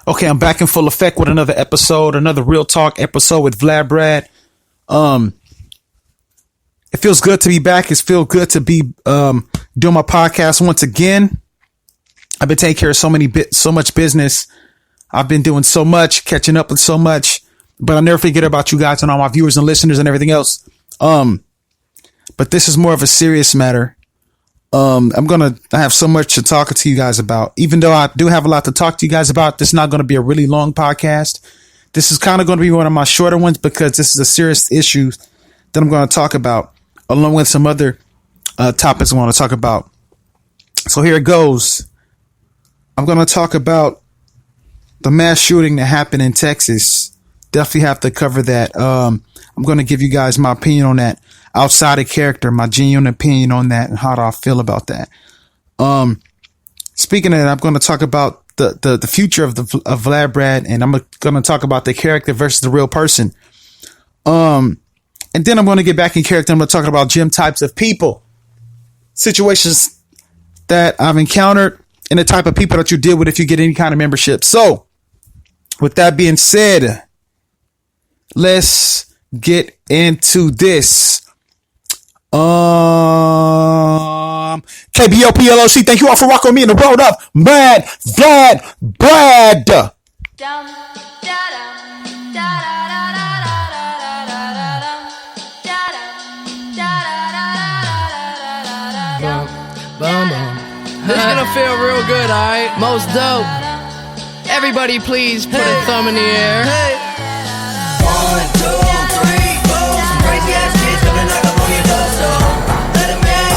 Okay, I'm back in full effect with another episode, another Real Talk episode with VladBrad. It feels good to be back. It feels good to be doing my podcast once again. I've been taking care of so much business. I've been doing so much, catching up with so much, but I'll never forget about you guys and all my viewers and listeners and everything else. But this is more of a serious matter. I have so much to talk to you guys about. Even though I do have a lot to talk to you guys about, this is not going to be a really long podcast. This is kind of going to be one of my shorter ones because this is a serious issue that I'm going to talk about, along with some other topics I want to talk about. So here it goes. I'm going to talk about the mass shooting that happened in Texas. Definitely have to cover that. I'm going to give you guys my opinion on that. Outside of character, my genuine opinion on that and how do I feel about that. Speaking of that, I'm going to talk about the future of VladBrad, and I'm going to talk about the character versus the real person. And then I'm going to get back in character. I'm going to talk about gym types of people, situations that I've encountered, and the type of people that you deal with if you get any kind of membership. So, with that being said, let's get into this. KBOP LLC, thank you all for rocking with me in the road up. VladBrad. This is gonna feel real good, alright? Most dope. Everybody please put a thumb in the air. 1, 2, 3, 4. Some crazy ass kids coming knock up on your door, so let 'em in,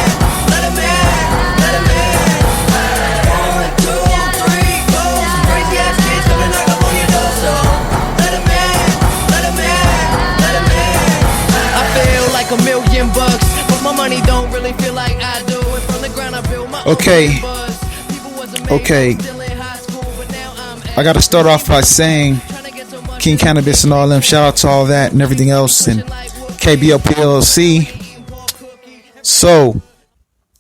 let 'em in, let 'em in. 1, 2, 3, 4. Some crazy ass kids coming knock up on your door, so let 'em in, let 'em in, let 'em in. I feel like $1 million, but my money don't really feel like I do. And from the ground I build my Okay. I got to start off by saying King Cannabis and all them, shout out to all that and everything else, and KBOP LLC. So,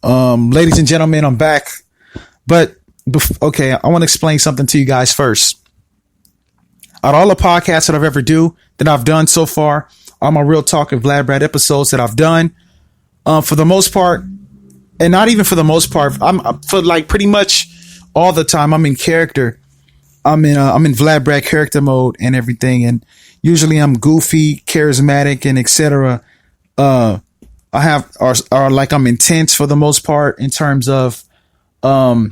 ladies and gentlemen, I'm back. But, okay, I want to explain something to you guys first. Out of all the podcasts that I've done so far, all my Real Talk and VladBrad episodes that I've done, for the most part, and not even for the most part, I'm for like pretty much all the time, I'm in character. I'm in VladBrad character mode and everything, and usually I'm goofy, charismatic, and etc. I'm intense for the most part in terms of for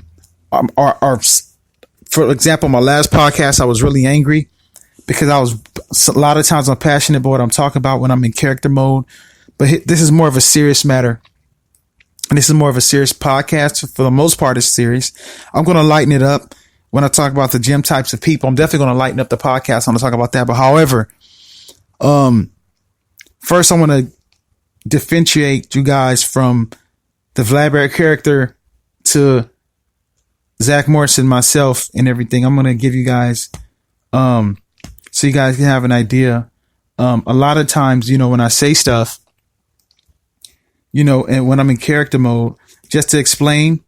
example, my last podcast I was really angry because a lot of times I'm passionate about what I'm talking about when I'm in character mode, but this is more of a serious matter. And this is more of a serious podcast. For the most part, it's serious. I'm going to lighten it up when I talk about the gym types of people. I'm definitely going to lighten up the podcast. I'm going to talk about that. But however, first I want to differentiate you guys from the VladBrad character to Zach Morrison, myself, and everything. I'm going to give you guys, so you guys can have an idea. A lot of times, when I say stuff, and when I'm in character mode, just to explain,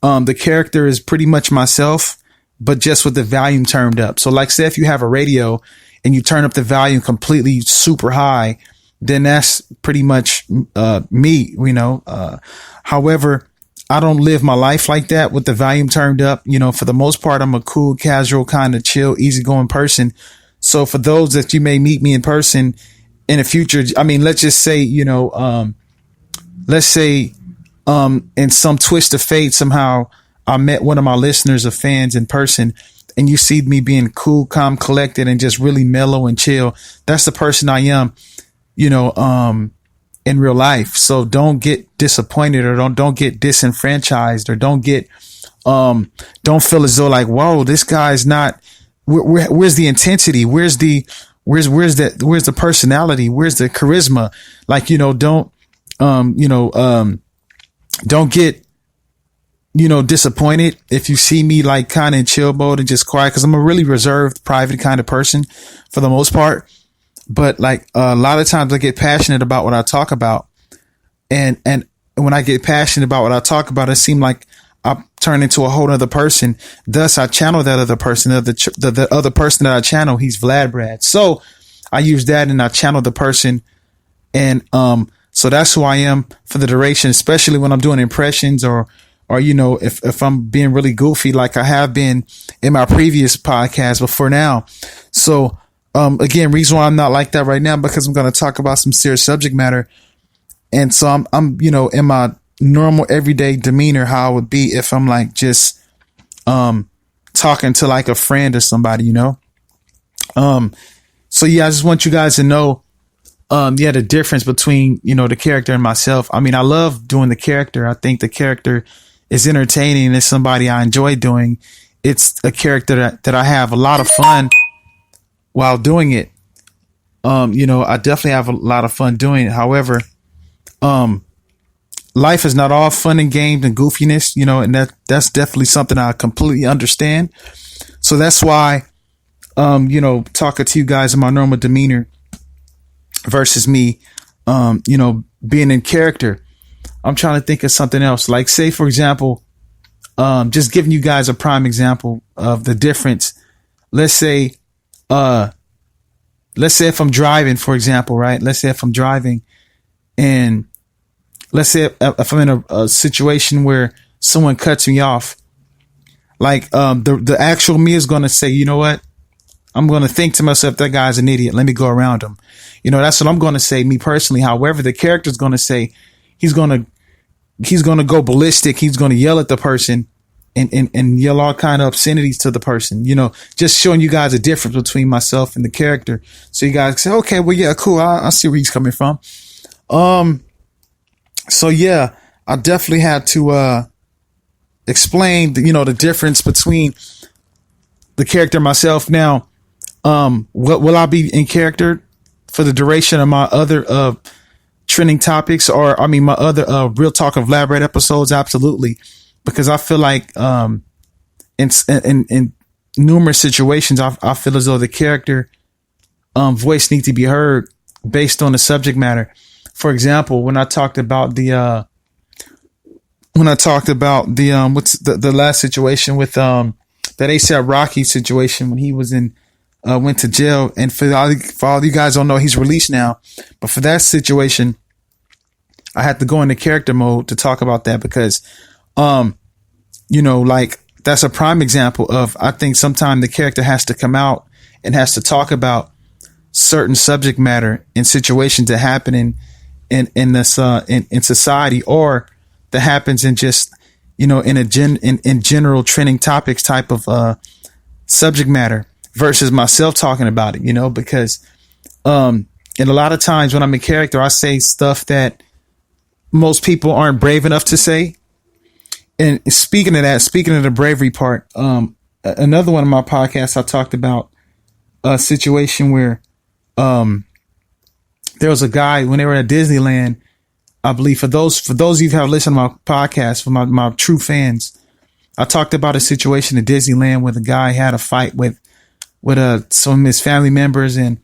the character is pretty much myself, but just with the volume turned up. So like say if you have a radio and you turn up the volume completely super high, then that's pretty much me, however, I don't live my life like that with the volume turned up. For the most part, I'm a cool, casual, kind of chill, easygoing person. So for those that you may meet me in person in the future, I mean, let's just say, let's say, in some twist of fate, somehow I met one of my listeners or fans in person and you see me being cool, calm, collected, and just really mellow and chill. That's the person I am, in real life. So don't get disappointed or don't get disenfranchised or don't feel as though like, whoa, this guy's not, where's the intensity? Where's the personality? Where's the charisma? Like, don't get, disappointed if you see me like kind of in chill mode and just quiet. Cause I'm a really reserved, private kind of person for the most part. But like a lot of times I get passionate about what I talk about. And when I get passionate about what I talk about, it seems like I turn into a whole other person. Thus, I channel that other person. The other person that I channel, he's VladBrad. So I use that and I channel the person. And so that's who I am for the duration, especially when I'm doing impressions or if I'm being really goofy like I have been in my previous podcast before now. So again, reason why I'm not like that right now, because I'm going to talk about some serious subject matter. And so I'm in my normal everyday demeanor, how I would be if I'm like just talking to like a friend or somebody, So yeah, I just want you guys to know the difference between, the character and myself. I mean, I love doing the character. I think the character is entertaining. It's somebody I enjoy doing. It's a character that I have a lot of fun while doing it. I definitely have a lot of fun doing it. However, life is not all fun and games and goofiness, and that's definitely something I completely understand. So that's why, talking to you guys in my normal demeanor versus me, being in character. I'm trying to think of something else. Like, say, for example, just giving you guys a prime example of the difference. Let's say if I'm driving, for example, right? Let's say if I'm driving and let's say if I'm in a situation where someone cuts me off, like the actual me is going to say, you know what? I'm going to think to myself, that guy's an idiot. Let me go around him. That's what I'm going to say, me personally. However, the character's going to say he's going to go ballistic. He's going to yell at the person and yell all kind of obscenities to the person, just showing you guys a difference between myself and the character. So you guys say, okay, well, yeah, cool. I see where he's coming from. So yeah, I definitely had to explain the difference between the character and myself. Now, what will I be in character for the duration of my other trending topics, or my other Real Talk of VladBrad episodes? Absolutely, because I feel like in numerous situations, I feel as though the character voice needs to be heard based on the subject matter. For example, when I talked about the what's the last situation with that ASAP Rocky situation when he was went to jail, and for all you guys don't know, he's released now. But for that situation, I had to go into character mode to talk about that because, like that's a prime example of, I think sometimes the character has to come out and has to talk about certain subject matter in situations that happen in society, or that happens in just, in general trending topics type of subject matter, versus myself talking about it, because and a lot of times when I'm in character, I say stuff that most people aren't brave enough to say. And speaking of the bravery part, another one of my podcasts, I talked about a situation where there was a guy when they were at Disneyland. I believe for those of you who have listened to my podcast, for my true fans, I talked about a situation at Disneyland where the guy had a fight with some of his family members, and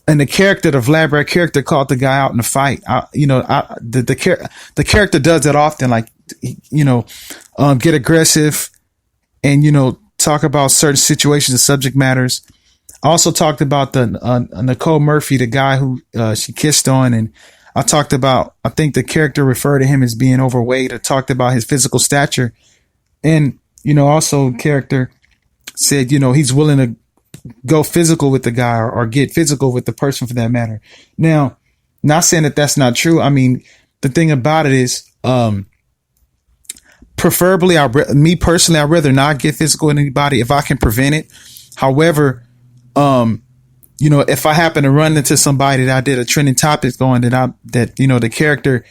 the character, the VladBrad character, called the guy out in a fight. The character does that often, like, get aggressive and, talk about certain situations and subject matters. I also talked about the Nicole Murphy, the guy who she kissed on, and I talked about, I think the character referred to him as being overweight. I talked about his physical stature, and also character said he's willing to go physical with the guy or get physical with the person for that matter. Now, not saying that that's not true. I mean, the thing about it is, preferably, me personally, I'd rather not get physical with anybody if I can prevent it. However, if I happen to run into somebody that I did a trending topic on that the character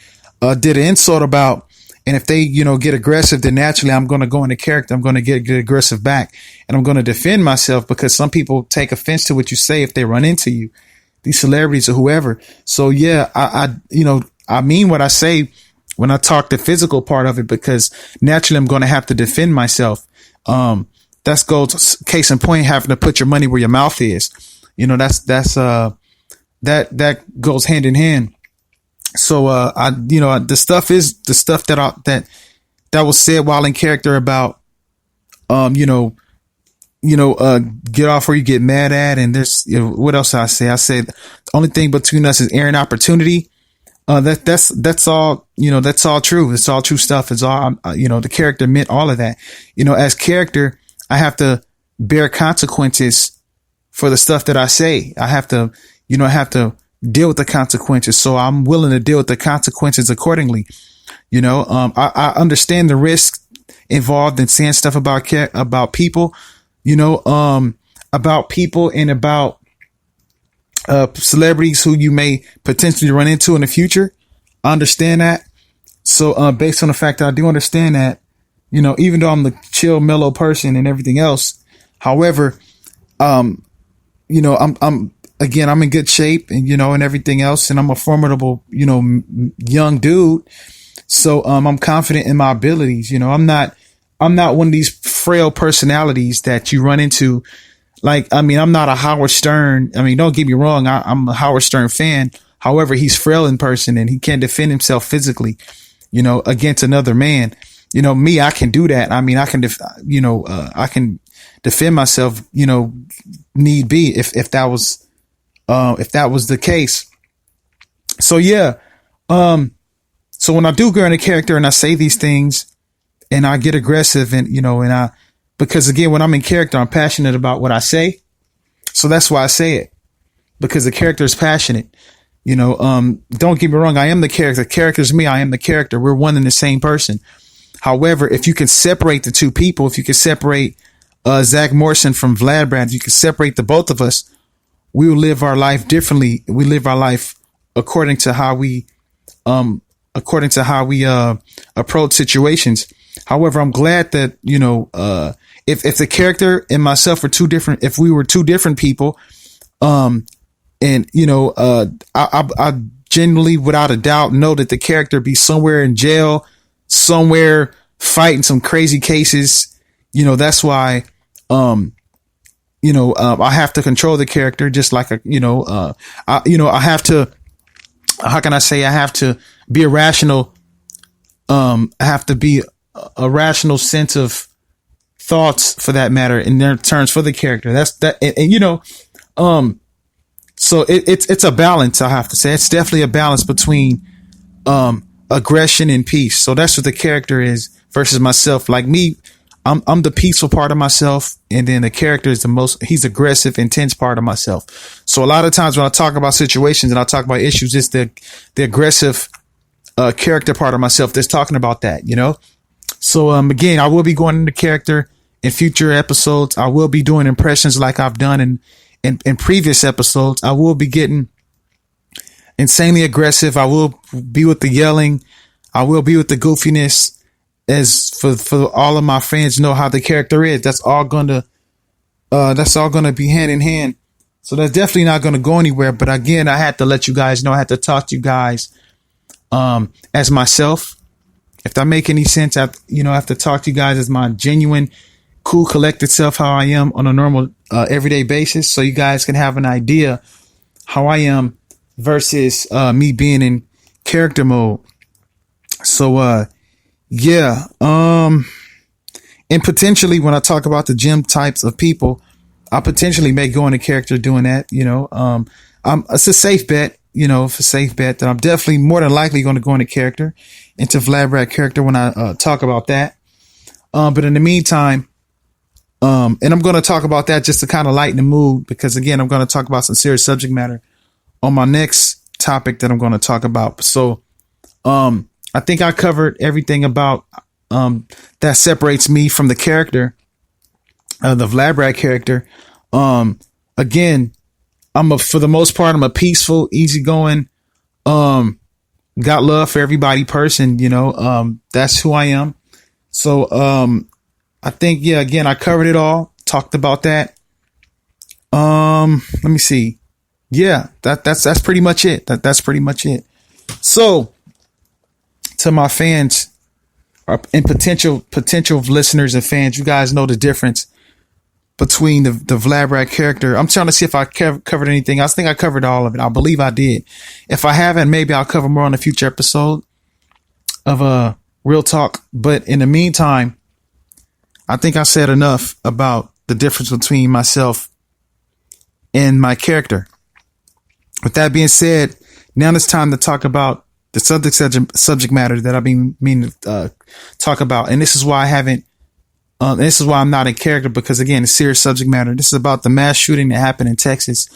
did an insult about, and if they, get aggressive, then naturally I'm going to go into character. I'm going to get aggressive back, and I'm going to defend myself, because some people take offense to what you say if they run into you, these celebrities or whoever. So yeah, I mean what I say when I talk the physical part of it, because naturally I'm going to have to defend myself. That's goes case in point, having to put your money where your mouth is. That goes hand in hand. So, the stuff that that was said while in character about, get off where you get mad at. And there's, what else I say? I said, the only thing between us is air and opportunity. That's all, that's all true. It's all true stuff. It's all, the character meant all of that. As character, I have to bear consequences for the stuff that I say. I have to deal with the consequences. So I'm willing to deal with the consequences accordingly. I understand the risk involved in saying stuff about people, about people and about celebrities who you may potentially run into in the future. I understand that. So based on the fact that I do understand that, even though I'm the chill, mellow person and everything else, however, I'm in good shape and, and everything else. And I'm a formidable, young dude. So I'm confident in my abilities. I'm not one of these frail personalities that you run into. Like, I'm not a Howard Stern. Don't get me wrong. I'm a Howard Stern fan. However, he's frail in person and he can't defend himself physically, against another man. Me, I can do that. I can defend myself, need be if that was the case. So yeah. So when I do go into character and I say these things and I get aggressive and, because again, when I'm in character, I'm passionate about what I say. So that's why I say it, because the character is passionate. Don't get me wrong. I am the character. The character is me. I am the character. We're one and the same person. However, if you can separate the two people, if you can separate Zach Morrison from VladBrad, you can separate the both of us, we will live our life differently. We live our life according to how we approach situations. However, I'm glad that, if the character and myself were if we were two different people, I genuinely, without a doubt, know that the character be somewhere in jail, somewhere fighting some crazy cases. That's why, I have to control the character just like, I have to, how can I say, I have to be a rational, I have to be a rational sense of thoughts for that matter in their terms for the character. That's that. So it's a balance. I have to say it's definitely a balance between, aggression and peace. So that's what the character is versus myself. Like me, I'm the peaceful part of myself. And then the character is he's aggressive, intense part of myself. So a lot of times when I talk about situations and I talk about issues, it's the aggressive, character part of myself that's talking about that, So, again, I will be going into character in future episodes. I will be doing impressions like I've done in previous episodes. I will be getting insanely aggressive. I will be with the yelling. I will be with the goofiness. As for all of my fans know how the character is, that's all gonna be hand in hand. So that's definitely not gonna go anywhere. But again, I had to let you guys know. I had to talk to you guys, as myself. If that make any sense, I have to talk to you guys as my genuine, cool, collected self, how I am on a normal, everyday basis. So you guys can have an idea how I am versus, me being in character mode. So, yeah. And potentially when I talk about the gym types of people, I potentially may go into character doing that, it's a safe bet, it's a safe bet that I'm definitely more than likely going to go into character, into VladBrad character when I, talk about that. But in the meantime, and I'm going to talk about that just to kind of lighten the mood, because again, I'm going to talk about some serious subject matter on my next topic that I'm going to talk about. So, I think I covered everything about, that separates me from the character, the VladBrad character. Again, for the most part, I'm a peaceful, easygoing, got love for everybody person, that's who I am. So, I think, yeah, again, I covered it all, talked about that. Let me see. Yeah, that's pretty much it. That's pretty much it. So to my fans and potential listeners and fans, you guys know the difference between the VladBrad character. I'm trying to see if I covered anything. I think I covered all of it. I believe I did. If I haven't, maybe I'll cover more on a future episode of Real talk. But in the meantime, I think I said enough about the difference between myself and my character. With that being said, now it's time to talk about the subject matter that I've been meaning to talk about. And this is why I haven't, this is why I'm not in character, because again, it's serious subject matter. This is about the mass shooting that happened in Texas.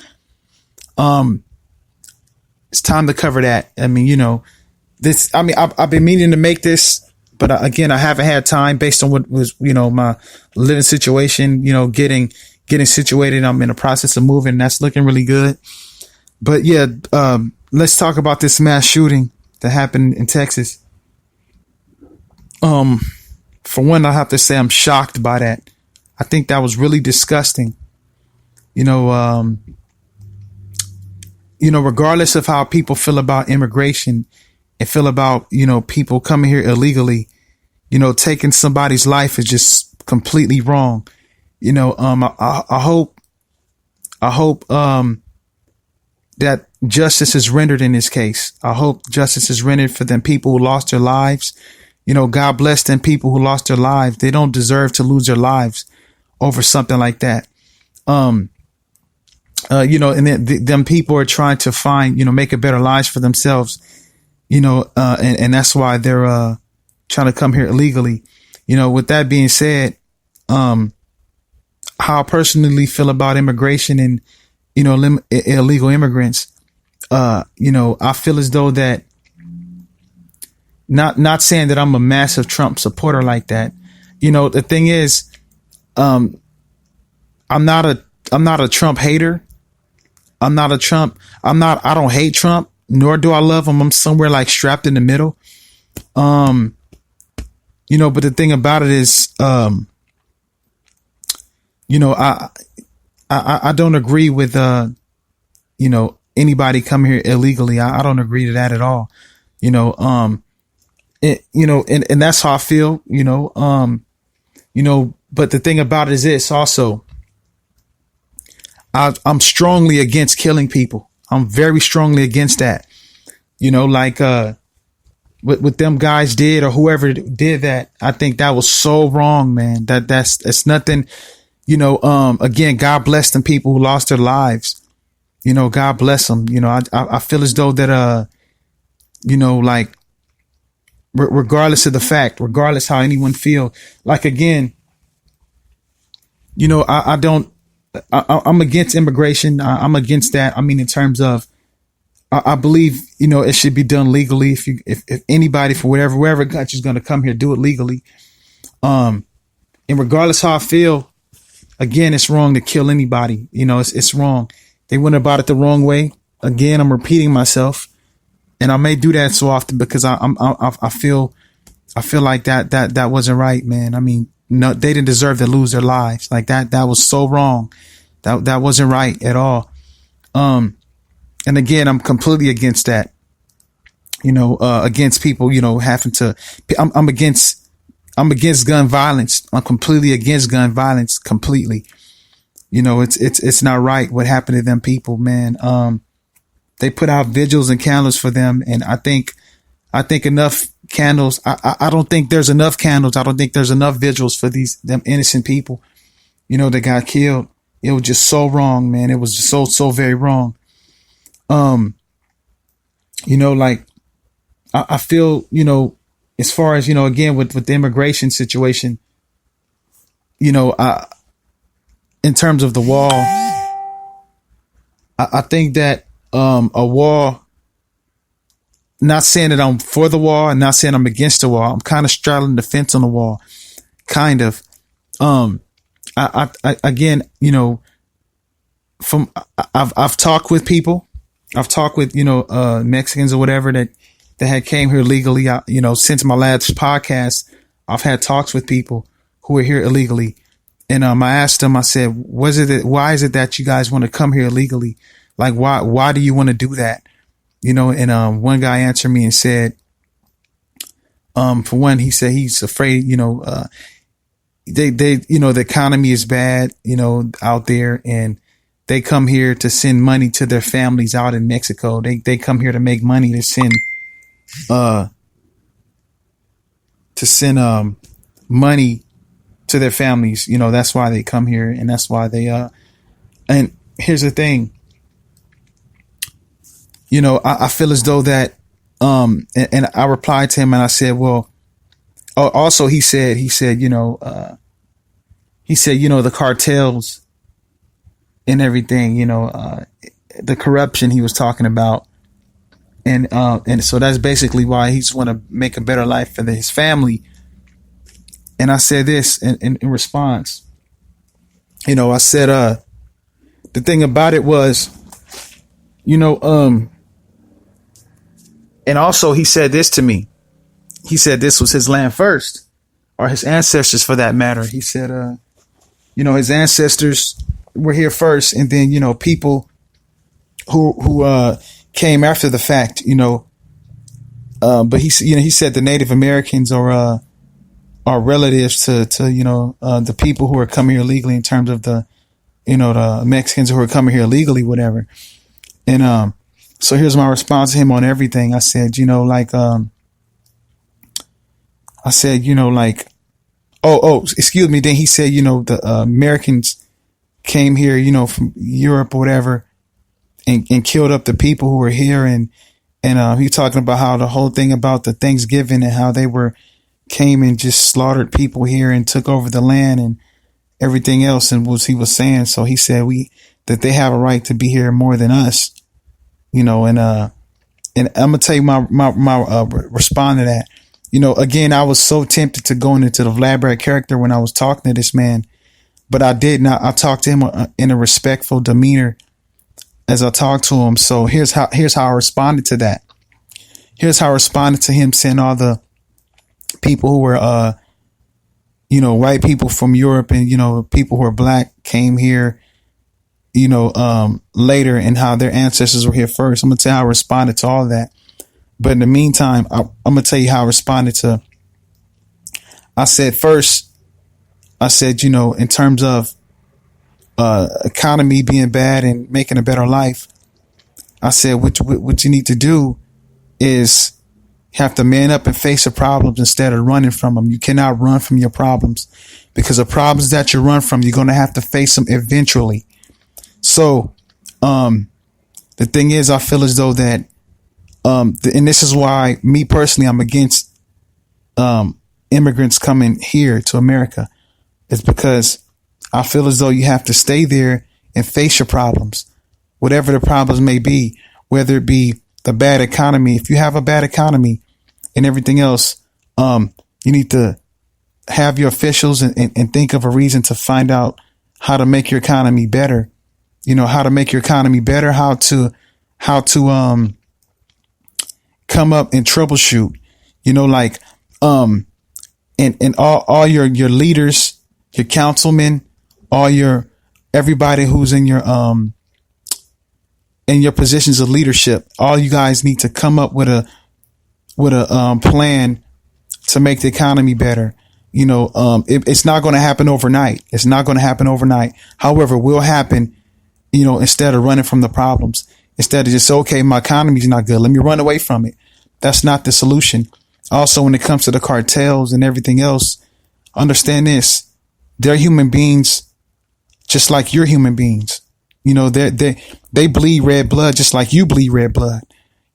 It's time to cover that. I mean, I've been meaning to make this, but again, I haven't had time based on what was, my living situation, getting situated. I'm in the process of moving. And that's looking really good. But yeah, let's talk about this mass shooting that happened in Texas. For one, I have to say I'm shocked by that. I think that was really disgusting. Regardless of how people feel about immigration and feel about, people coming here illegally, taking somebody's life is just completely wrong. I hope that justice is rendered in this case. I hope justice is rendered for them people who lost their lives. God bless them people who lost their lives. They don't deserve to lose their lives over something like that. And then them people are trying to find, make a better lives for themselves, and that's why they're, trying to come here illegally. With that being said, how I personally feel about immigration and, illegal immigrants, I feel as though that not saying that I'm a massive Trump supporter like that. The thing is, I'm not a Trump hater. I don't hate Trump, nor do I love him. I'm somewhere like strapped in the middle. But the thing about it is, I don't agree with, anybody coming here illegally. I don't agree to that at all. And that's how I feel, but the thing about it is this also, I'm strongly against killing people. I'm very strongly against that. What them guys did or whoever did that, I think that was so wrong, man. That's nothing, again, God bless them people who lost their lives. God bless them. I feel as though that, regardless of the fact, regardless how anyone feel, like, again, I'm against immigration. I'm against that. I mean, in terms of, I believe, it should be done legally. If anybody for wherever country's going to come here, do it legally. And regardless how I feel, again, it's wrong to kill anybody. It's wrong. They went about it the wrong way. Again, I'm repeating myself, and I may do that so often because I feel like that wasn't right, man. I mean, no, they didn't deserve to lose their lives like that. That was so wrong. That wasn't right at all. And again, I'm completely against that, against people, having to, I'm against gun violence. I'm completely against gun violence completely. It's not right what happened to them people, man. They put out vigils and candles for them. And I think enough candles. I don't think there's enough candles. I don't think there's enough vigils for them innocent people, that got killed. It was just so wrong, man. It was just so very wrong. I feel, as far as, again, with the immigration situation, in terms of the wall, I think that, a wall, not saying that I'm for the wall and not saying I'm against the wall. I'm kind of straddling the fence on the wall, kind of. I again, I've talked with people. I've talked with, Mexicans or whatever that had came here legally. Since my last podcast, I've had talks with people who are here illegally. And, I asked them, I said, why is it that you guys want to come here illegally? Like, why do you want to do that? And, one guy answered me and said, for one, he said he's afraid, the economy is bad, out there, and they come here to send money to their families out in Mexico. They come here to make money to send, to send money to their families. You know, that's why they come here, and that's why they and here's the thing. You know, I feel as though that and I replied to him and I said, well, also he said, you know, the cartels and everything, you know, the corruption he was talking about. And so that's basically why he just want to make a better life for his family. And I said this in response. You know, I said, the thing about it was, you know, and also he said this to me. He said this was his land first, or his ancestors for that matter. He said, you know, his ancestors were here first, and then, you know, people who came after the fact, you know. But he said the Native Americans are relatives to you know, the people who are coming here illegally, in terms of the, you know, the Mexicans who are coming here illegally, whatever. And so here's my response to him on everything. I said, you know, like excuse me. Then he said, you know, the Americans came here, you know, from Europe or whatever, and killed up the people who were here. And he talking about how the whole thing about the Thanksgiving and how they came and just slaughtered people here and took over the land and everything else. And he was saying, so he said that they have a right to be here more than us, you know. And I'm gonna tell you my respond to that. You know, again, I was so tempted to go into the VladBrad character when I was talking to this man, but I did not. I talked to him in a respectful demeanor as I talked to him. So here's how I responded to that. Here's how I responded to him saying all the people who were, you know, white people from Europe and, you know, people who are black came here, you know, later, and how their ancestors were here first. I'm going to tell you how I responded to all that. But in the meantime, I'm going to tell you how I responded to. I said, you know, in terms of economy being bad and making a better life, I said, what you need to do is have to man up and face the problems instead of running from them. You cannot run from your problems, because the problems that you run from, you're going to have to face them eventually. So the thing is, I feel as though that and this is why, me personally, I'm against immigrants coming here to America. It's because I feel as though you have to stay there and face your problems, whatever the problems may be, whether it be the bad economy. If you have a bad economy and everything else, you need to have your officials and think of a reason to find out how to make your economy better. You know, how to make your economy better, how to come up and troubleshoot, you know, like, and all your leaders, your councilmen, everybody who's in your positions of leadership, all you guys need to come up with a plan to make the economy better. You know, it's not going to happen overnight. It's not going to happen overnight. However, it will happen, you know, instead of running from the problems. Instead of just, okay, my economy's not good, let me run away from it. That's not the solution. Also, when it comes to the cartels and everything else, understand this. They're human beings just like you're human beings. You know, they bleed red blood just like you bleed red blood.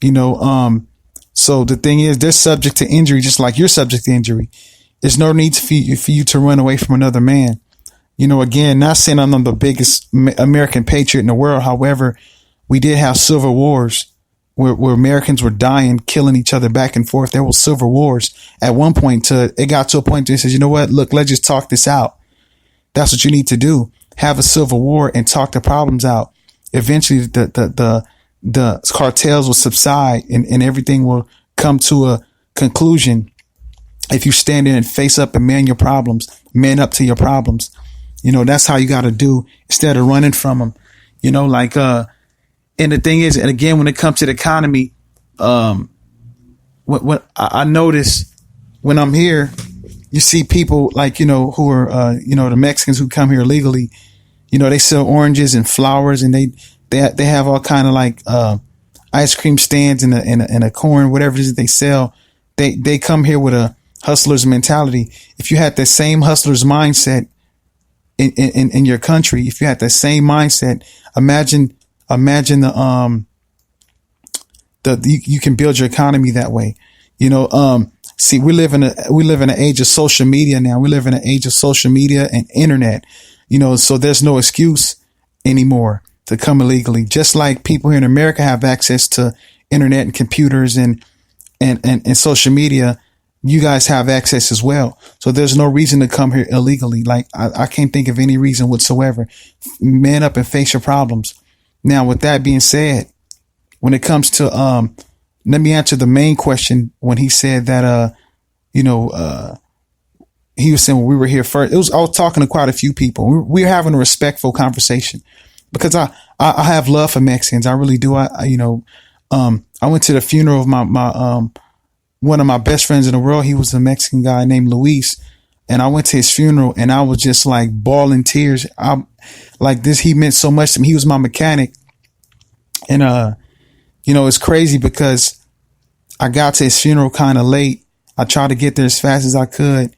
You know, so the thing is, they're subject to injury just like you're subject to injury. There's no need for you to run away from another man. You know, again, not saying I'm the biggest American patriot in the world. However, we did have civil wars where Americans were dying, killing each other back and forth. There were civil wars at one point. It got to a point where it says, you know what? Look, let's just talk this out. That's what you need to do. Have a civil war and talk the problems out. Eventually, the cartels will subside and everything will come to a conclusion. If you stand there and face up and man up to your problems. You know, that's how you got to do instead of running from them. You know, like, and the thing is, and again, when it comes to the economy, what I notice when I'm here, you see people like, you know, who are, you know, the Mexicans who come here illegally, you know, they sell oranges and flowers, and they have all kind of like, ice cream stands and a corn, whatever it is that they sell. They come here with hustler's mentality. If you had that same hustler's mindset in your country, if you had that same mindset, imagine you can build your economy that way. See, we live in an age of social media now. We live in an age of social media and internet, so there's no excuse anymore to come illegally. Just like people here in America have access to internet and computers and social media, you guys have access as well. So there's no reason to come here illegally. Like I can't think of any reason whatsoever. Man up and face your problems. Now, with that being said, when it comes to, let me answer the main question when he said that, he was saying when we were here first, I was talking to quite a few people. We were having a respectful conversation because I have love for Mexicans. I really do. I went to the funeral of my one of my best friends in the world. He was a Mexican guy named Luis. And I went to his funeral and I was just like bawling tears. He meant so much to me. He was my mechanic. And, it's crazy because I got to his funeral kind of late. I tried to get there as fast as I could.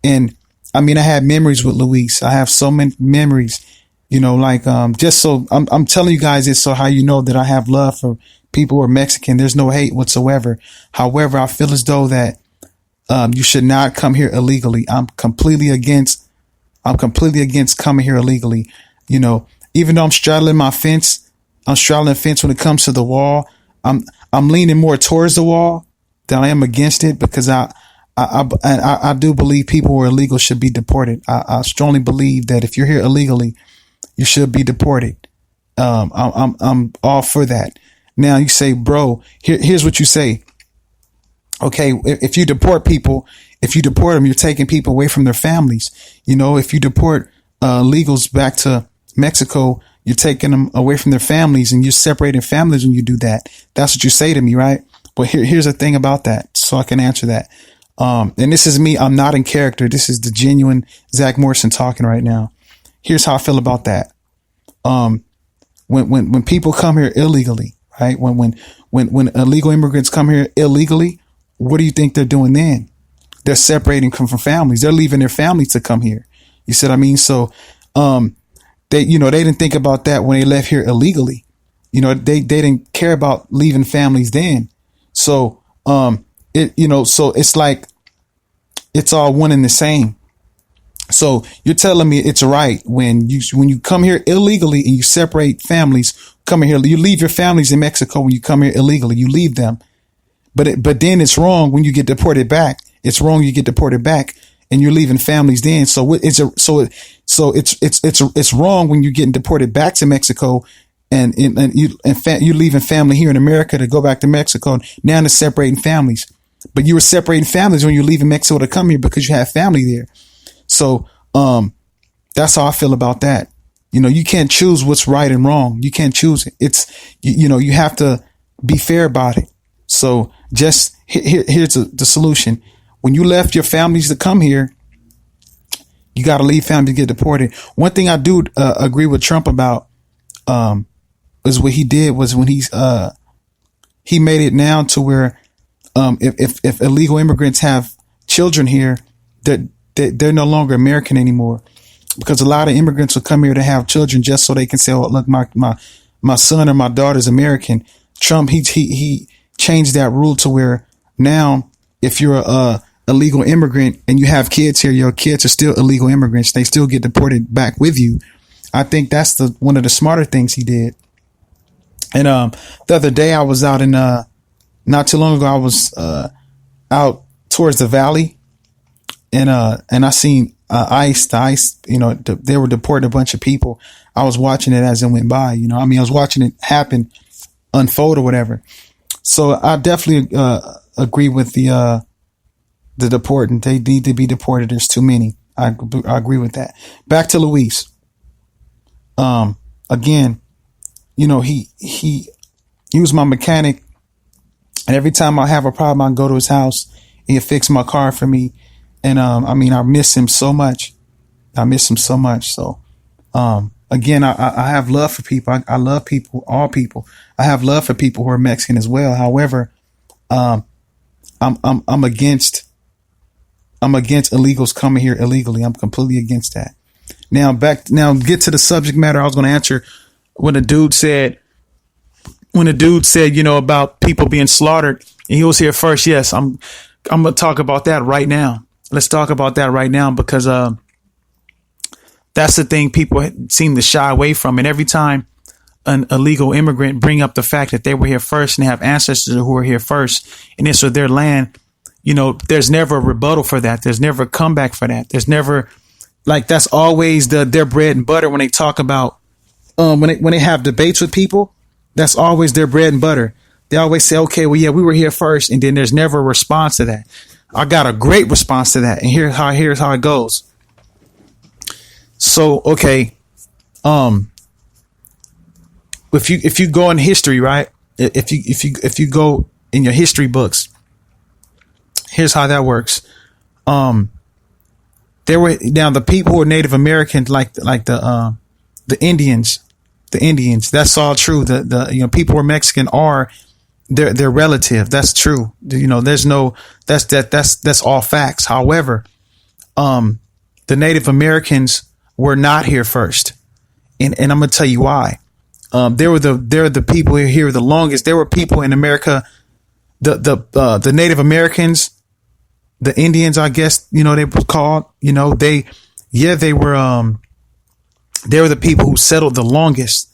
And I had memories with Luis. I have so many memories, just so I'm telling you guys this so how you know that I have love for people who are Mexican. There's no hate whatsoever. However, I feel as though that you should not come here illegally. I'm completely against coming here illegally. Even though I'm straddling the fence when it comes to the wall. I'm leaning more towards the wall than I am against it because I do believe people who are illegal should be deported. I strongly believe that if you're here illegally, you should be deported. I'm all for that. Now you say, bro, here's what you say. Okay, if you deport them, you're taking people away from their families. If you deport illegals back to Mexico, you're taking them away from their families and you're separating families when you do that. That's what you say to me, right? But here's the thing about that, so I can answer that. And this is me. I'm not in character. This is the genuine Zach Morrison talking right now. Here's how I feel about that. When people come here illegally, right? When illegal immigrants come here illegally, what do you think they're doing then? They're separating from families. They're leaving their families to come here. You see what I mean? So, they didn't think about that when they left here illegally. They didn't care about leaving families then. So, so it's like, it's all one and the same. So you're telling me it's right when you come here illegally and you separate families coming here, you leave your families in Mexico when you come here illegally, you leave them. But then it's wrong when you get deported back. It's wrong you get deported back and you're leaving families then. So it's wrong when you're getting deported back to Mexico and you're leaving family here in America to go back to Mexico. Now it's separating families. But you were separating families when you're leaving Mexico to come here because you have family there. So that's how I feel about that. You can't choose what's right and wrong. You can't choose it. It's you have to be fair about it. So just here's the solution. When you left your families to come here, you got to leave family to get deported. One thing I do agree with Trump about is what he did was when he made it now to where if illegal immigrants have children here, that they're no longer American anymore, because a lot of immigrants will come here to have children just so they can say, "Oh, look, my son or my daughter's American." Trump he changed that rule to where now if you're a illegal immigrant and you have kids here, your kids are still illegal immigrants. They still get deported back with you. I think that's one of the smarter things he did. And the other day I was out in not too long ago I was out towards the valley. And I seen ICE, they were deporting a bunch of people. I was watching it as it went by, I was watching it happen, unfold or whatever. So I definitely agree with the deporting. They need to be deported. There's too many. I agree with that. Back to Luis. Again, he was my mechanic, and every time I have a problem, I go to his house. He'll fix my car for me. And, I miss him so much. So, again, I have love for people. I love people, all people. I have love for people who are Mexican as well. However, I'm against I'm against illegals coming here illegally. I'm completely against that. Now get to the subject matter. I was going to answer when a dude said, about people being slaughtered and he was here first. Yes, I'm going to talk about that right now. Let's talk about that right now, because that's the thing people seem to shy away from. And every time an illegal immigrant bring up the fact that they were here first and have ancestors who were here first and this was their land, there's never a rebuttal for that. There's never a comeback for that. There's never, like, that's always their bread and butter when they talk about, when they have debates with people. That's always their bread and butter. They always say, okay, well, yeah, we were here first. And then there's never a response to that. I got a great response to that. And here's how it goes. So, okay. If you go in history, right? If you go in your history books, here's how that works. There were the people who are Native Americans, like the Indians. The Indians, that's all true. The people who are Mexican are their relative. That's true. There's no, that's all facts. However, the Native Americans were not here first. And I'm going to tell you why. They're the people here the longest. There were people in America, the Native Americans, the Indians, I guess, they were called, they were the people who settled the longest.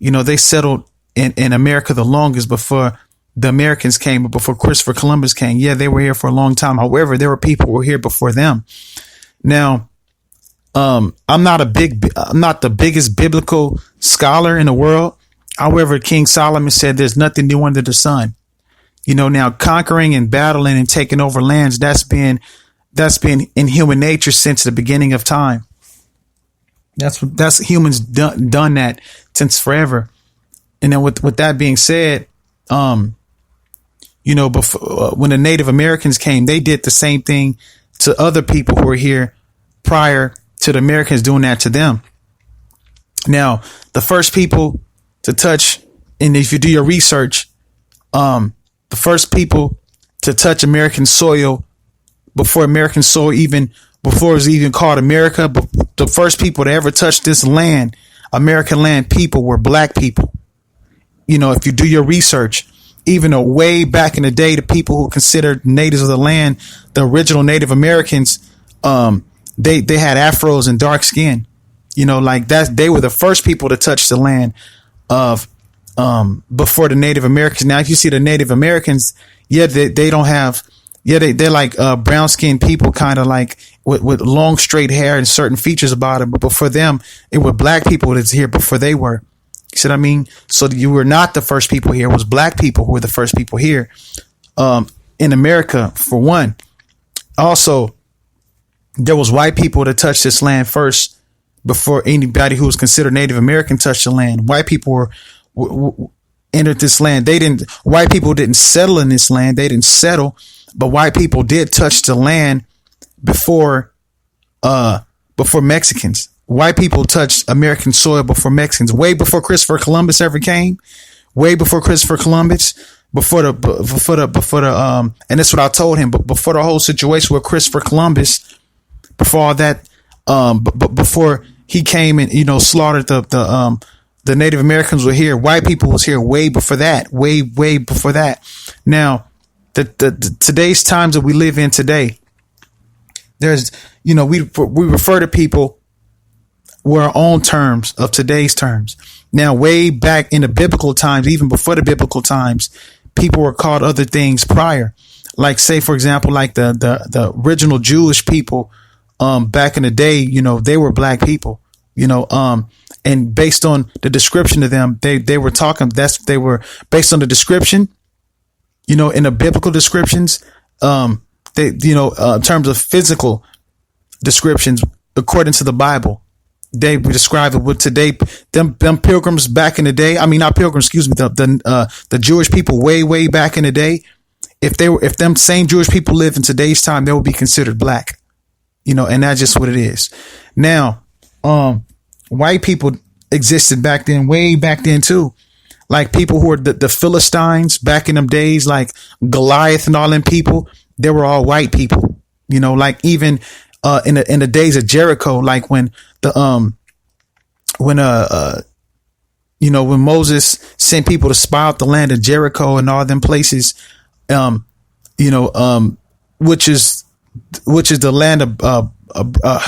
They settled in America the longest before the Americans came, but before Christopher Columbus came. Yeah, they were here for a long time. However, there were people who were here before them. Now, I'm not the biggest biblical scholar in the world. However, King Solomon said there's nothing new under the sun. Now conquering and battling and taking over lands, that's been in human nature since the beginning of time. That's humans done that since forever. And then with that being said, before, when the Native Americans came, they did the same thing to other people who were here prior to the Americans doing that to them. Now, the first people to touch, and if you do your research, the first people to touch American soil before it was even called America, but the first people to ever touch this land, American land, people were black people. If you do your research, even way back in the day, the people who considered natives of the land, the original Native Americans, they had afros and dark skin, like that. They were the first people to touch the land of, before the Native Americans. Now, if you see the Native Americans, they don't have, they're like brown skinned people, kind of like with long straight hair and certain features about it. But before them, it were black people that's here before they were. You see what I mean? So you were not the first people here. It was black people who were the first people here in America, for one. Also, there was white people that touched this land first before anybody who was considered Native American touched the land. White people were entered this land. White people didn't settle in this land. They didn't settle, but white people did touch the land before Mexicans. White people touched American soil before Mexicans, way before Christopher Columbus ever came, way before Christopher Columbus, before the, and that's what I told him, but before the whole situation with Christopher Columbus, before all that, before he came and, slaughtered the Native Americans were here, white people was here way before that, way before that. Now, the today's times that we live in today, there's, we refer to people with our own terms of today's terms. Now, way back in the biblical times, even before the biblical times, people were called other things prior. Like, say, for example, like the original Jewish people, back in the day, they were black people, and based on the description of them, they were talking, they were based on the description, in the biblical descriptions, in terms of physical descriptions, according to the Bible, they describe it with today, them pilgrims back in the day. I mean, not pilgrims, excuse me, the Jewish people way back in the day. If them same Jewish people live in today's time, they would be considered black, and that's just what it is. Now, white people existed back then, way back then too. Like people who were the Philistines back in them days, like Goliath and all them people, they were all white people. You know, like even in the days of Jericho, like when when Moses sent people to spy out the land of Jericho and all them places, which is the land of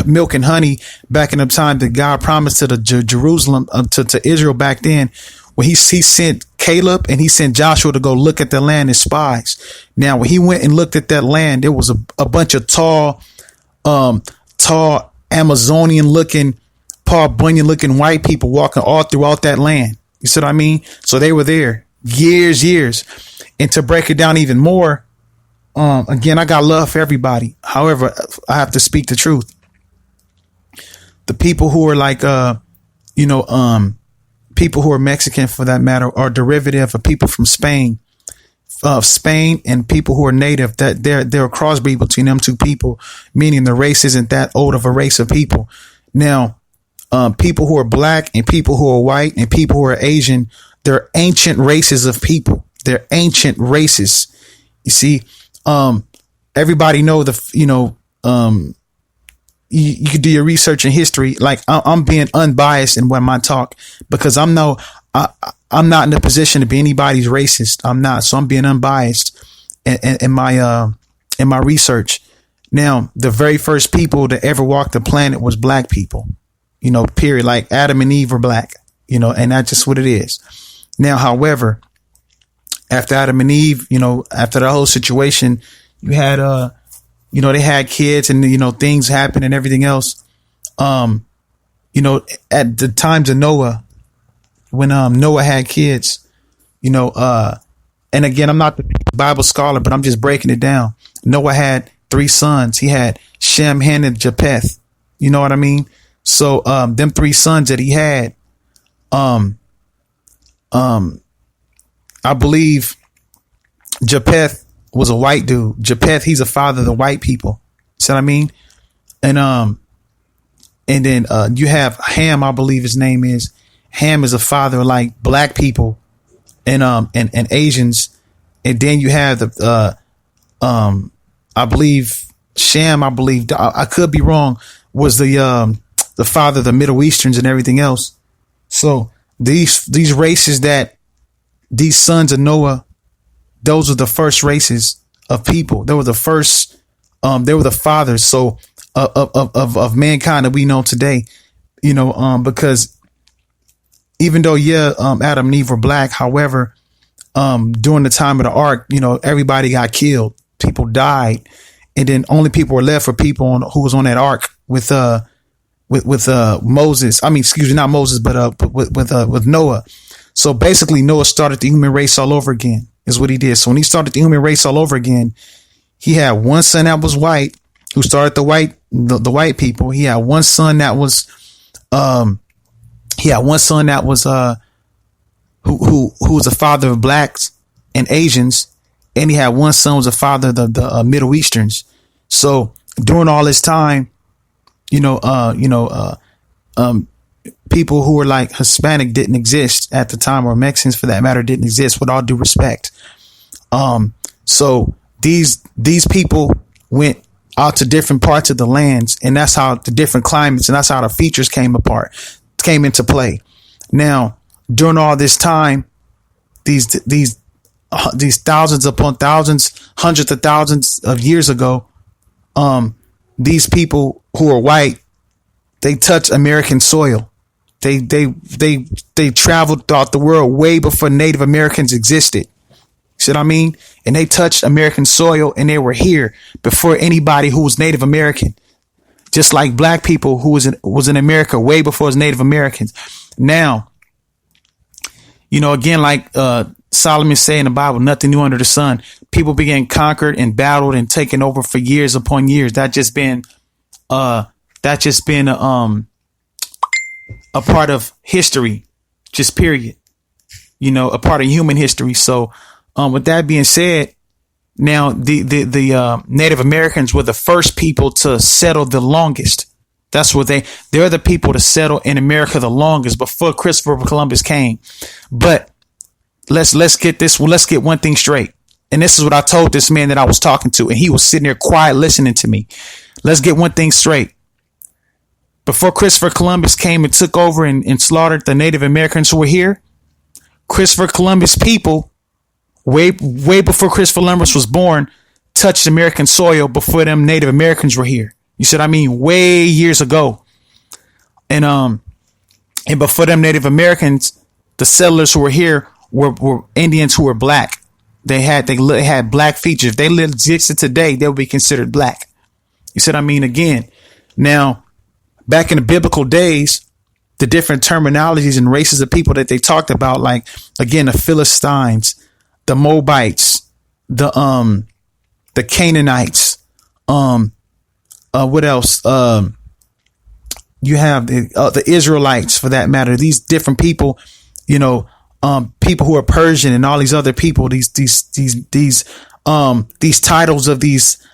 milk and honey back in the time that God promised to the Jerusalem to Israel back then. When he sent Caleb and he sent Joshua to go look at the land as spies. Now, when he went and looked at that land, there was a bunch of tall Amazonian looking, Paul Bunyan looking white people walking all throughout that land. You see what I mean? So they were there years. And to break it down even more, again, I got love for everybody. However, I have to speak the truth. The people who are like, people who are Mexican, for that matter, are derivative of people from Spain, and people who are native, that they're a crossbreed between them two people, meaning the race isn't that old of a race of people. Now, people who are black and people who are white and people who are Asian, they're ancient races of people. They're ancient races. You see, everybody know you could do your research in history. Like I'm being unbiased in when I talk, because I'm not in a position to be anybody's racist. I'm not. So I'm being unbiased in my research. Now, the very first people to ever walk the planet was black people, period. Like Adam and Eve were black, and that's just what it is. Now, however, after Adam and Eve, after the whole situation, you had, they had kids and, things happened and everything else. At the times of Noah, when Noah had kids, and again, I'm not the Bible scholar, but I'm just breaking it down. Noah had 3 sons. He had Shem, Ham, and Japheth. You know what I mean? So them 3 sons that he had, I believe Japheth was a white dude. Japheth, he's a father of the white people. See what I mean? And then you have Ham, I believe his name is. Ham is a father of like black people and Asians. And then you have I believe Shem, I could be wrong, was the father of the Middle Easterns and everything else. So these races these sons of Noah, those are the first races of people. They were the first, they were the fathers. So of mankind that we know today, because even though, Adam and Eve were black. However, during the time of the ark, everybody got killed. People died. And then only people were left for people who was on that ark with Moses. I mean, excuse me, not Moses, but with Noah. So basically Noah started the human race all over again, is what he did. So when he started the human race all over again, he had one son that was white, who started the white people. He had one son that was, who was a father of blacks and Asians. And he had one son who was a father of the Middle Easterns. So during all this time, people who were like Hispanic didn't exist at the time, or Mexicans for that matter didn't exist, with all due respect. So these people went out to different parts of the lands, and that's how the different climates, and that's how the features came into play. Now, during all this time, these thousands upon thousands, hundreds of thousands of years ago, these people who are white, they touched American soil. They traveled throughout the world way before Native Americans existed. See what I mean? And they touched American soil, and they were here before anybody who was Native American. Just like black people who was in America way before it was Native Americans. Now, again, like Solomon said in the Bible, nothing new under the sun. People began conquered and battled and taken over for years upon years. That just been a part of history, just period. A part of human history. So, with that being said, now the Native Americans were the first people to settle the longest. That's what they're the people to settle in America the longest before Christopher Columbus came. But let's get one thing straight. And this is what I told this man that I was talking to. And he was sitting there quiet, listening to me. Let's get one thing straight. Before Christopher Columbus came and took over and slaughtered the Native Americans who were here, Christopher Columbus people, way before Christopher Columbus was born, touched American soil before them Native Americans were here. You see what I mean? Way years ago. And before them Native Americans, the settlers who were here were Indians who were black. They had black features. If they existed today, they would be considered black. You see what I mean? Again, now, back in the biblical days, the different terminologies and races of people that they talked about, like, again, the Philistines, the Moabites, the Canaanites, what else? You have the Israelites, for that matter. These different people, people who are Persian and all these other people, these titles of these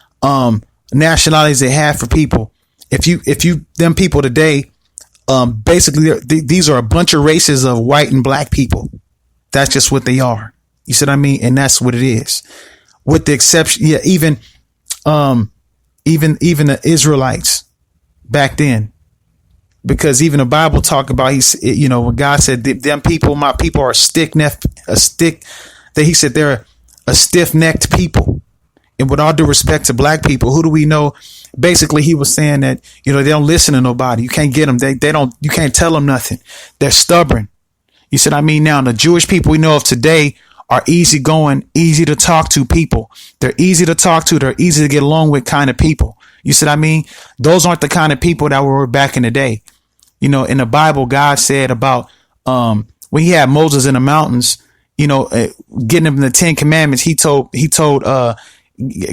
nationalities they have for people. If you them people today, basically these are a bunch of races of white and black people. That's just what they are. You see what I mean? And that's what it is. With the exception, even the Israelites back then, because even the Bible talk about, when God said them people, my people are that he said they're a stiff-necked people. And with all due respect to black people, who do we know? Basically, he was saying that, they don't listen to nobody. You can't get them. You can't tell them nothing. They're stubborn. You see what I mean? Now, the Jewish people we know of today are easygoing, easy to talk to people. They're easy to talk to. They're easy to get along with kind of people. You see what I mean? Those aren't the kind of people that were back in the day. In the Bible, God said about, when he had Moses in the mountains, getting him the 10 Commandments,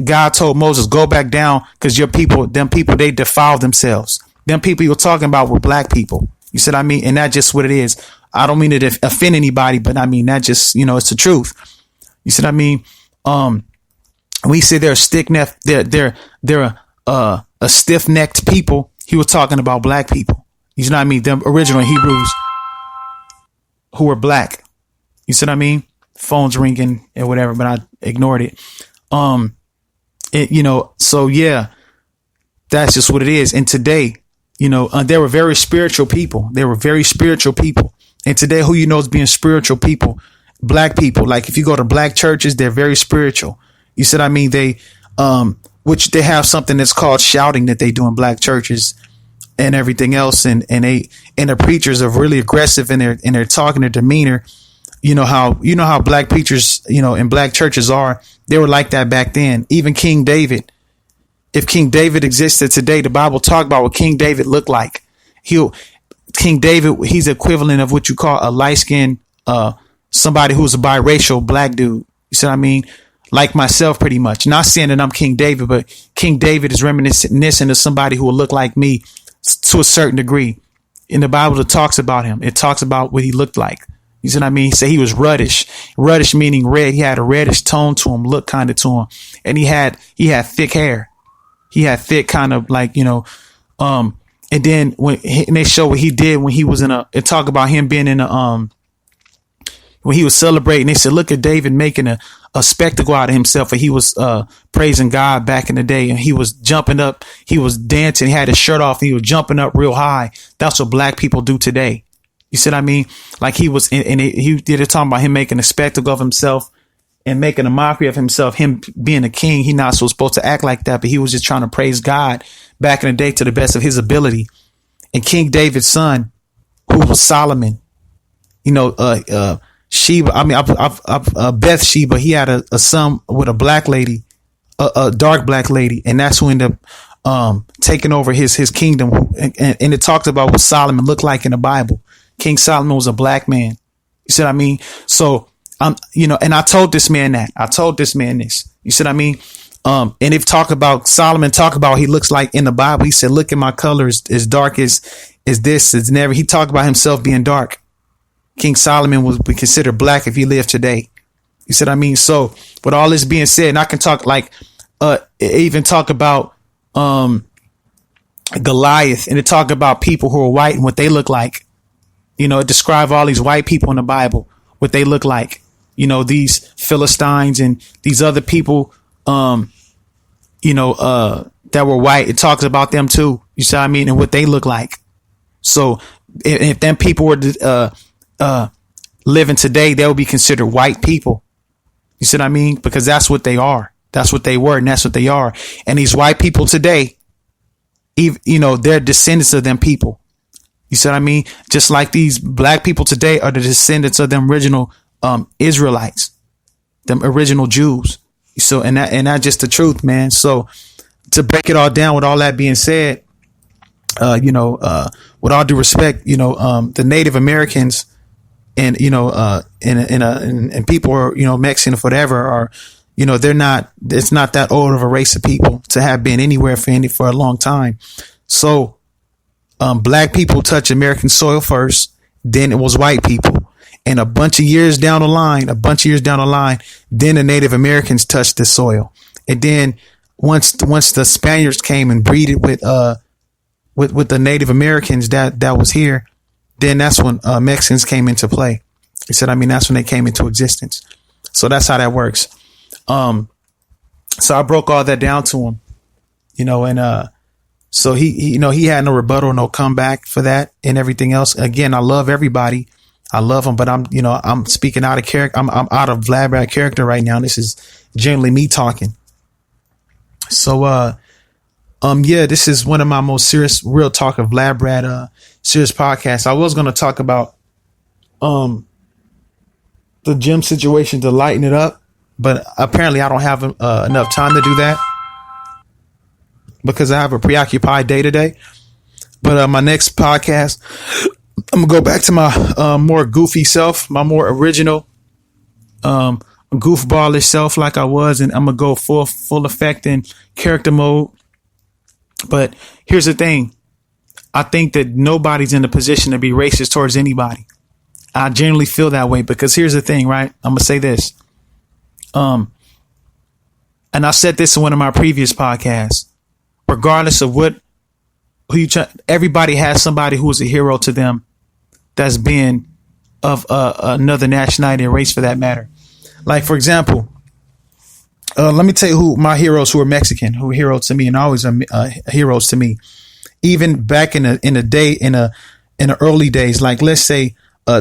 God told Moses, go back down, because them people, they defiled themselves. Them people you're talking about were black people. You see what I mean? And that's just what it is. I don't mean to offend anybody, but I mean, that just, it's the truth. You see what I mean? We say they're they're a stiff-necked people. He was talking about black people. You see what I mean? Them original Hebrews who were black. You see what I mean? Phone's ringing and whatever, but I ignored it. So yeah, that's just what it is. And today, they were very spiritual people. They were very spiritual people. And today, who is being spiritual people? Black people. Like, if you go to black churches, they're very spiritual. You see what I mean? They, which they have something that's called shouting that they do in black churches and everything else. And the preachers are really aggressive in their talk and their demeanor. You know how black preachers, in black churches are. They were like that back then. Even King David. If King David existed today, the Bible talk about what King David looked like. King David, he's equivalent of what you call a light-skinned, somebody who's a biracial black dude. You see what I mean? Like myself, pretty much. Not saying that I'm King David, but King David is reminiscent of somebody who will look like me to a certain degree. In the Bible, it talks about him. It talks about what he looked like. You see what I mean? He said he was reddish. Reddish meaning red. He had a reddish tone to him, look kind of to him. And he had thick hair. He had thick kind of like, and then and they show what he did when he was it talk about him being in when he was celebrating. They said, look at David making a spectacle out of himself. And he was praising God back in the day. And he was jumping up. He was dancing. He had his shirt off. And he was jumping up real high. That's what black people do today. You see what I mean? Like he was, and he did it talking about him making a spectacle of himself and making a mockery of himself, him being a king. He's not so supposed to act like that, but he was just trying to praise God back in the day to the best of his ability. And King David's son, who was Solomon, Sheba, Bathsheba, he had a son with a black lady, a dark black lady, and that's who ended up taking over his kingdom. And it talks about what Solomon looked like in the Bible. King Solomon was a black man. You see what I mean? So, and I told this man that. I told this man this. You see what I mean? And if Solomon talk about what he looks like in the Bible, he said, look at my color as dark as this. It's never. He talked about himself being dark. King Solomon would be considered black if he lived today. You see what I mean? So with all this being said, and I can talk even talk about Goliath, and to talk about people who are white and what they look like. It describes all these white people in the Bible, what they look like. these Philistines and these other people, that were white. It talks about them too. You see what I mean? And what they look like. So if them people were living today, they would be considered white people. You see what I mean? Because that's what they are. That's what they were, and that's what they are. And these white people today, they're descendants of them people. You see what I mean? Just like these black people today are the descendants of them original Israelites, them original Jews. So and that's just the truth, man. So to break it all down, with all that being said, with all due respect, the Native Americans and and people are Mexican or whatever are. They're not, it's not that old of a race of people to have been anywhere for a long time. So, black people touch American soil first, then it was white people. And a bunch of years down the line, then the Native Americans touched the soil. And then once the Spaniards came and breeded with the Native Americans that was here, then that's when Mexicans came into play. He said, that's when they came into existence. So that's how that works. So I broke all that down to him, and so he had no rebuttal, no comeback for that and everything else. Again, I love everybody. I love them, but I'm speaking out of character. I'm out of VladBrad character right now. This is generally me talking. So, this is one of my most serious, real talk of VladBrad, serious podcasts. I was going to talk about, the gym situation to lighten it up. But apparently I don't have enough time to do that because I have a preoccupied day today. But my next podcast, I'm going to go back to my more goofy self, my more original goofballish self like I was. And I'm going to go full effect in character mode. But here's the thing. I think that nobody's in a position to be racist towards anybody. I generally feel that way because here's the thing, right? I'm going to say this. And I said this in one of my previous podcasts, regardless of everybody has somebody who is a hero to them that's been of another nationality and race for that matter. Like, for example, let me tell you who my heroes who are Mexican, who are heroes to me and always are heroes to me. Even back in the early days, like let's say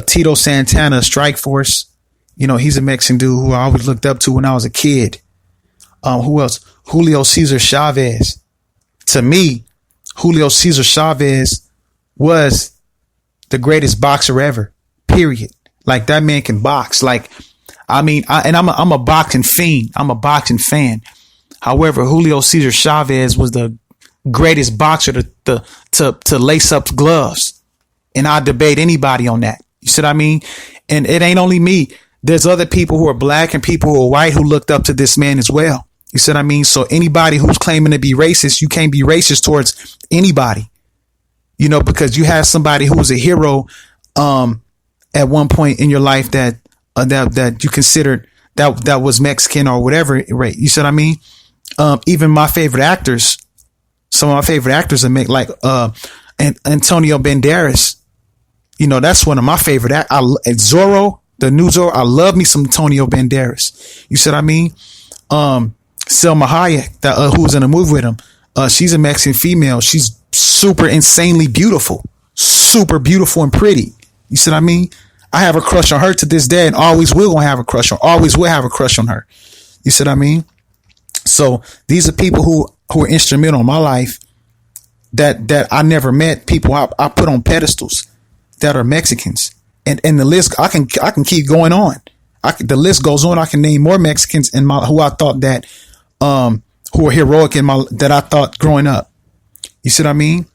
Tito Santana, Strike Force. He's a Mexican dude who I always looked up to when I was a kid. Who else? Julio Cesar Chavez. To me, Julio Cesar Chavez was the greatest boxer ever. Period. Like that man can box. Like, I'm a boxing fiend. I'm a boxing fan. However, Julio Cesar Chavez was the greatest boxer to lace up gloves. And I debate anybody on that. You see what I mean? And it ain't only me. There's other people who are black and people who are white who looked up to this man as well. You see what I mean? So anybody who's claiming to be racist, you can't be racist towards anybody, because you have somebody who was a hero at one point in your life that you considered that was Mexican or whatever. Right? You see what I mean? Even my favorite actors, some of my favorite actors are like Antonio Banderas. That's one of my favorite. Zorro. The new Zorro, I love me some Antonio Banderas. You see what I mean? Selma Hayek, who was in a movie with him. She's a Mexican female. She's super insanely beautiful. Super beautiful and pretty. You see what I mean? I have a crush on her to this day and always will have a crush on her. You see what I mean? So these are people who are instrumental in my life that I never met. People I put on pedestals that are Mexicans. And the list, I can keep going on. The list goes on. I can name more Mexicans who I thought that, who were heroic that I thought growing up. You see what I mean?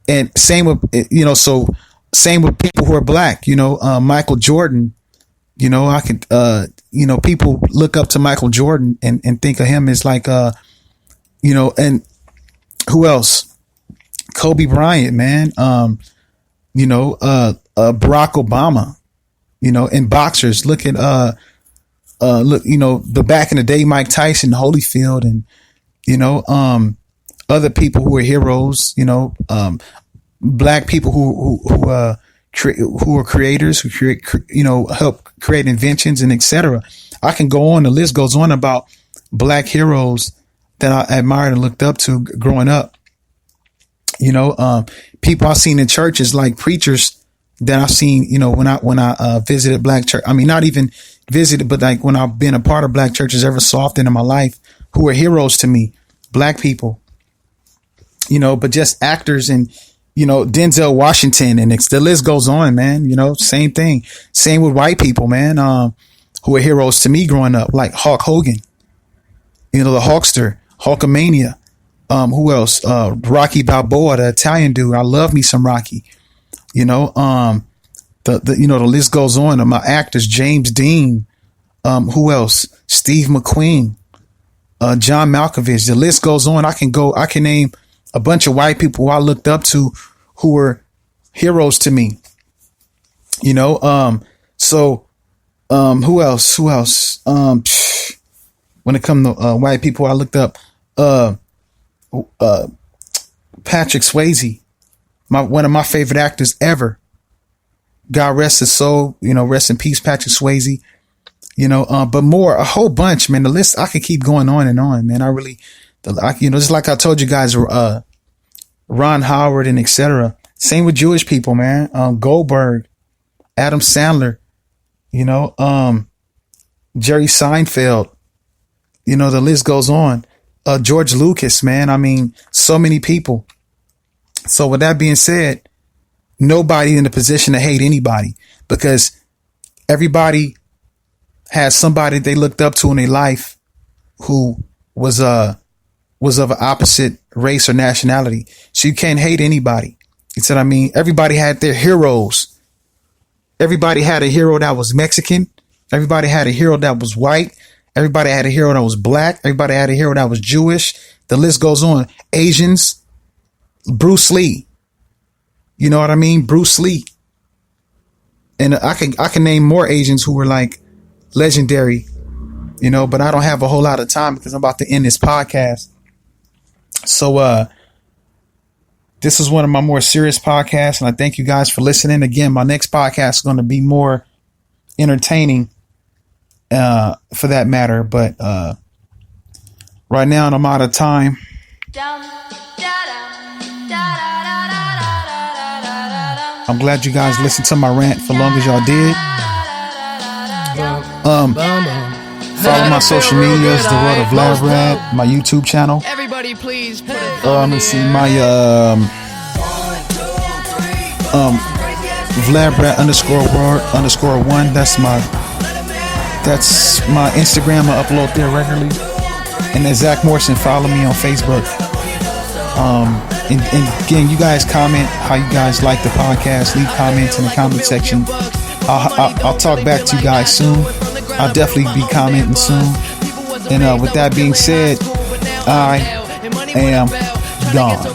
And same with, same with people who are black, Michael Jordan, I could, people look up to Michael Jordan and think of him as like, and who else? Kobe Bryant, man. Barack Obama, and boxers. Look at the back in the day, Mike Tyson, Holyfield, and other people who are heroes. Black people who who are creators, who create, help create inventions and etc. I can go on. The list goes on about black heroes that I admired and looked up to growing up. People I've seen in churches, like preachers that I've seen, when I visited black church. I mean, not even visited, but like when I've been a part of black churches ever so often in my life, who are heroes to me, black people, but just actors and, Denzel Washington, and the list goes on, man. Same thing. Same with white people, man, who are heroes to me growing up, like Hulk Hogan, the Hulkster, Hulkamania. Who else? Rocky Balboa, the Italian dude. I love me some Rocky. The list goes on. My actors, James Dean. Who else? Steve McQueen, John Malkovich. The list goes on. I can name a bunch of white people who I looked up to, who were heroes to me. Who else? When it comes to white people, I looked up Patrick Swayze, one of my favorite actors ever. God rest his soul. Rest in peace, Patrick Swayze. But a whole bunch, man. The list, I could keep going on and on, man. Just like I told you guys, Ron Howard and etc. Same with Jewish people, man. Goldberg, Adam Sandler, Jerry Seinfeld, the list goes on. George Lucas, man. I mean, so many people. So with that being said, nobody in a position to hate anybody, because everybody has somebody they looked up to in their life who was of an opposite race or nationality. So you can't hate anybody. You said, everybody had their heroes. Everybody had a hero that was Mexican. Everybody had a hero that was white. Everybody had a hero that was black. Everybody had a hero that was Jewish. The list goes on. Asians, Bruce Lee. You know what I mean? Bruce Lee. And I can name more Asians who were like legendary, but I don't have a whole lot of time because I'm about to end this podcast. So this is one of my more serious podcasts, and I thank you guys for listening. Again, my next podcast is going to be more entertaining, for that matter. But right now I'm out of time. I'm glad you guys listened to my rant for long as y'all did. Follow my social medias, The World of VladBrad, my YouTube channel. Everybody please put it Let me see my VladBrad _world_1. That's my Instagram. I upload there regularly. And then Zach Morrison, follow me on Facebook. And again, you guys comment how you guys like the podcast. Leave comments in the comment section. I'll talk back to you guys soon. I'll definitely be commenting soon. And with that being said, I am gone.